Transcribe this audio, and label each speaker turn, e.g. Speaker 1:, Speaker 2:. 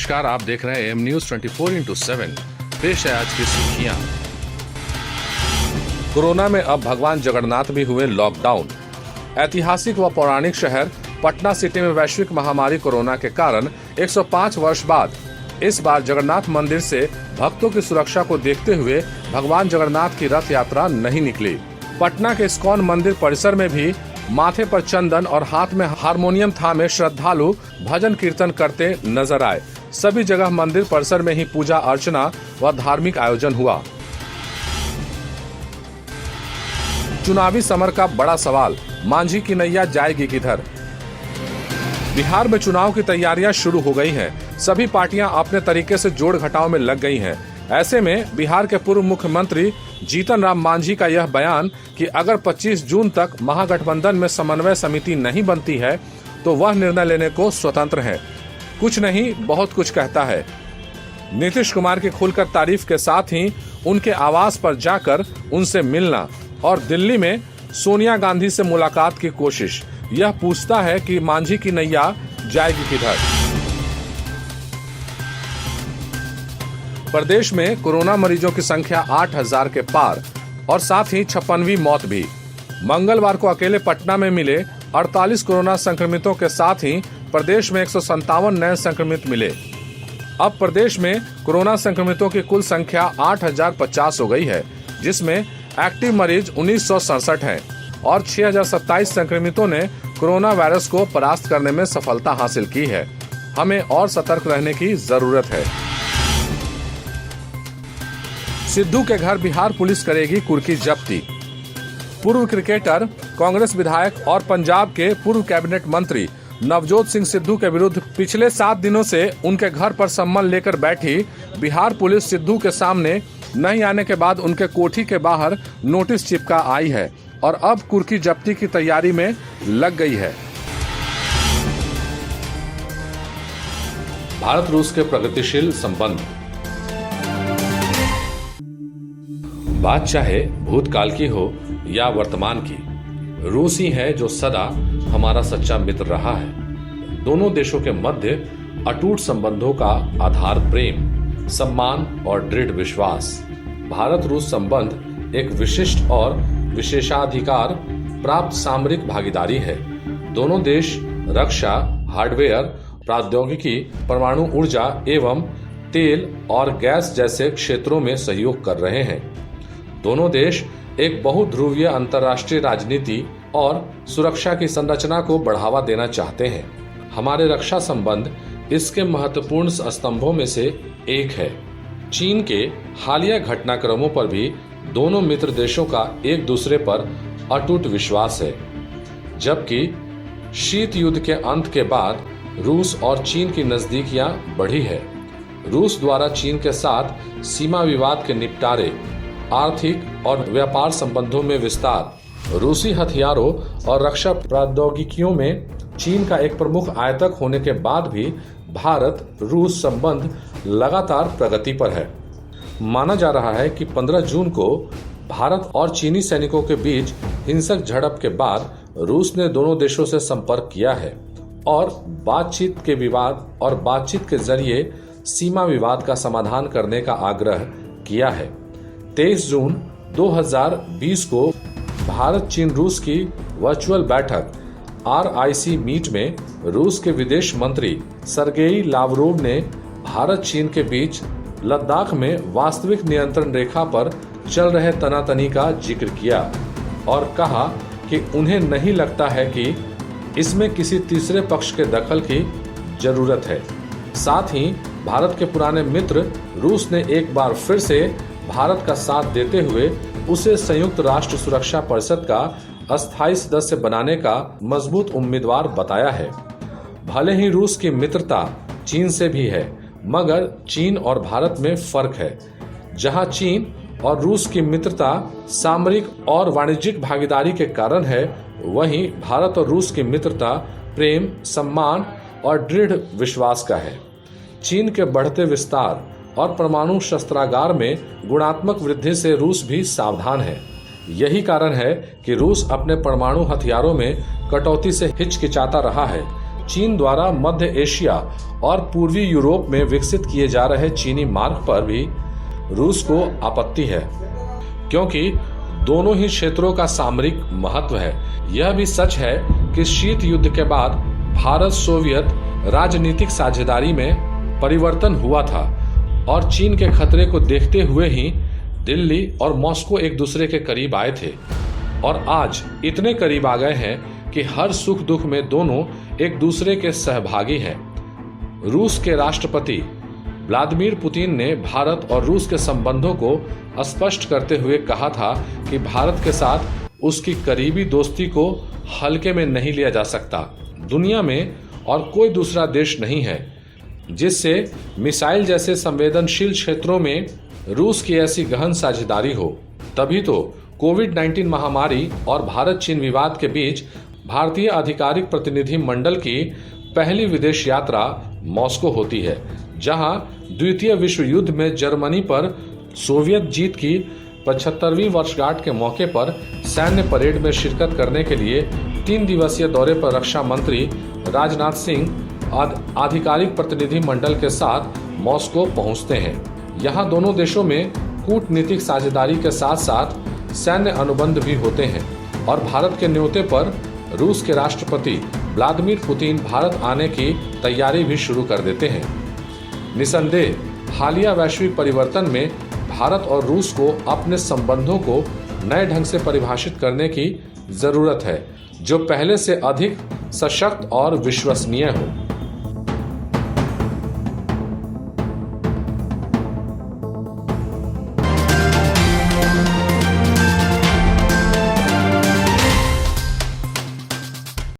Speaker 1: नमस्कार, आप देख रहे हैं एम न्यूज 24x7। पेश है आज की सुर्खियां। कोरोना में अब भगवान जगन्नाथ भी हुए लॉकडाउन। ऐतिहासिक व पौराणिक शहर पटना सिटी में वैश्विक महामारी कोरोना के कारण 105 वर्ष बाद इस बार जगन्नाथ मंदिर से भक्तों की सुरक्षा को देखते हुए भगवान जगन्नाथ की रथ यात्रा नहीं निकली। पटना के इस्कॉन मंदिर परिसर में भी माथे पर चंदन और हाथ में हारमोनियम थामे श्रद्धालु भजन कीर्तन करते नजर आए। सभी जगह मंदिर परिसर में ही पूजा अर्चना व धार्मिक आयोजन हुआ। चुनावी समर का बड़ा सवाल, मांझी की नैया जाएगी किधर। बिहार में चुनाव की तैयारियां शुरू हो गई हैं। सभी पार्टियां अपने तरीके से जोड़ घटाव में लग गई हैं। ऐसे में बिहार के पूर्व मुख्यमंत्री जीतन राम मांझी का यह बयान कि अगर 25 जून तक महागठबंधन में समन्वय समिति नहीं बनती है तो वह निर्णय लेने को स्वतंत्र है, कुछ नहीं बहुत कुछ कहता है। नीतीश कुमार की खुलकर तारीफ के साथ ही उनके आवास पर जाकर उनसे मिलना और दिल्ली में सोनिया गांधी से मुलाकात की कोशिश, यह पूछता है कि मांझी की नैया जाएगी किधर। प्रदेश में कोरोना मरीजों की संख्या 8000 के पार और साथ ही 56वीं मौत भी। मंगलवार को अकेले पटना में मिले 48 कोरोना संक्रमितों के साथ ही प्रदेश में 157 नए संक्रमित मिले। अब प्रदेश में कोरोना संक्रमितों की कुल संख्या 8050 हो गई है, जिसमें एक्टिव मरीज 1967 हैं और 6027 संक्रमितों ने कोरोना वायरस को परास्त करने में सफलता हासिल की है। हमें और सतर्क रहने की जरूरत है। सिद्धू के घर बिहार पुलिस करेगी कुर्की जब्ती। पूर्व क्रिकेटर, कांग्रेस विधायक और पंजाब के पूर्व कैबिनेट मंत्री नवजोत सिंह सिद्धू के विरुद्ध पिछले 7 दिनों से उनके घर पर सम्मन लेकर बैठी बिहार पुलिस सिद्धू के सामने नहीं आने के बाद उनके कोठी के बाहर नोटिस चिपका आई है और अब कुर्की जब्ती की तैयारी में लग गई है। भारत रूस के प्रगतिशील संबंध। बात चाहे भूतकाल की हो या वर्तमान की, रूस ही है जो सदा हमारा सच्चा मित्र रहा है। दोनों देशों के मध्य अटूट संबंधों का आधार प्रेम, सम्मान और दृढ़ विश्वास। भारत रूस संबंध एक विशिष्ट और विशेषाधिकार प्राप्त सामरिक भागीदारी है। दोनों देश रक्षा, हार्डवेयर, प्रौद्योगिकी, परमाणु ऊर्जा एवं तेल और गैस जैसे क्षेत्रों में सहयोग कर रहे हैं। दोनों देश एक बहुध्रुवीय अंतर्राष्ट्रीय राजनीति और सुरक्षा की संरचना को बढ़ावा देना चाहते हैं। हमारे रक्षा संबंध इसके महत्वपूर्ण स्तंभों में से एक है। चीन के हालिया घटनाक्रमों पर भी दोनों मित्र देशों का एक दूसरे पर अटूट विश्वास है। जबकि शीत युद्ध के अंत के बाद रूस और चीन की नजदीकियां बढ़ी है। रूस द्वारा चीन के साथ सीमा विवाद के निपटारे, आर्थिक और व्यापार संबंधों में विस्तार, रूसी हथियारों और रक्षा प्रौद्योगिकियों में चीन का एक प्रमुख आयातक होने के बाद भी भारत रूस संबंध लगातार प्रगति पर है। माना जा रहा है कि 15 जून को भारत और चीनी सैनिकों के बीच हिंसक झड़प के बाद रूस ने दोनों देशों से संपर्क किया है और बातचीत के जरिए सीमा विवाद का समाधान करने का आग्रह किया है। 23 जून 2020 को भारत चीन रूस की वर्चुअल बैठक RIC मीट में रूस के विदेश मंत्री सर्गेई लावरोव ने भारत चीन के बीच लद्दाख में वास्तविक नियंत्रण रेखा पर चल रहे तनातनी का जिक्र किया और कहा कि उन्हें नहीं लगता है कि इसमें किसी तीसरे पक्ष के दखल की जरूरत है। साथ ही भारत के पुराने मित्र रूस ने एक बार फिर से भारत का साथ देते हुए उसे संयुक्त राष्ट्र सुरक्षा परिषद का अस्थायी सदस्य बनाने का मजबूत उम्मीदवार बताया है। भले ही रूस की मित्रता चीन से भी है, मगर चीन और भारत में फर्क है। जहां चीन और रूस की मित्रता सामरिक और वाणिज्यिक भागीदारी के कारण है, वहीं भारत और रूस की मित्रता प्रेम, सम्मान और दृढ़ विश्वास का है। चीन के बढ़ते विस्तार और परमाणु शस्त्रागार में गुणात्मक वृद्धि से रूस भी सावधान है। यही कारण है कि रूस अपने परमाणु हथियारों में कटौती से हिचकिचाता रहा है, चीन द्वारा मध्य एशिया और पूर्वी यूरोप में विकसित किए जा रहे चीनी मार्ग पर भी रूस को आपत्ति है, क्योंकि दोनों ही क्षेत्रों का सामरिक महत्व है। यह भी सच है कि शीत युद्ध के बाद भारत सोवियत राजनीतिक साझेदारी में परिवर्तन हुआ था और चीन के खतरे को देखते हुए ही दिल्ली और मॉस्को एक दूसरे के करीब आए थे और आज इतने करीब आ गए हैं कि हर सुख दुख में दोनों एक दूसरे के सहभागी हैं। रूस के राष्ट्रपति व्लादिमीर पुतिन ने भारत और रूस के संबंधों को स्पष्ट करते हुए कहा था कि भारत के साथ उसकी करीबी दोस्ती को हल्के में नहीं लिया जा सकता। दुनिया में और कोई दूसरा देश नहीं है जिससे मिसाइल जैसे संवेदनशील क्षेत्रों में रूस की ऐसी गहन साझेदारी हो। तभी तो कोविड-19 महामारी और भारत चीन विवाद के बीच भारतीय आधिकारिक प्रतिनिधि मंडल की पहली विदेश यात्रा मॉस्को होती है, जहां द्वितीय विश्व युद्ध में जर्मनी पर सोवियत जीत की 75वीं वर्षगांठ के मौके पर सैन्य परेड में शिरकत करने के लिए 3 दिवसीय दौरे पर रक्षा मंत्री राजनाथ सिंह आधिकारिक प्रतिनिधि मंडल के साथ मॉस्को पहुंचते हैं। यहां दोनों देशों में कूटनीतिक साझेदारी के साथ साथ सैन्य अनुबंध भी होते हैं और भारत के न्योते पर रूस के राष्ट्रपति व्लादिमीर पुतिन भारत आने की तैयारी भी शुरू कर देते हैं। निसंदेह हालिया वैश्विक परिवर्तन में भारत और रूस को अपने संबंधों को नए ढंग से परिभाषित करने की जरूरत है, जो पहले से अधिक सशक्त और विश्वसनीय हो।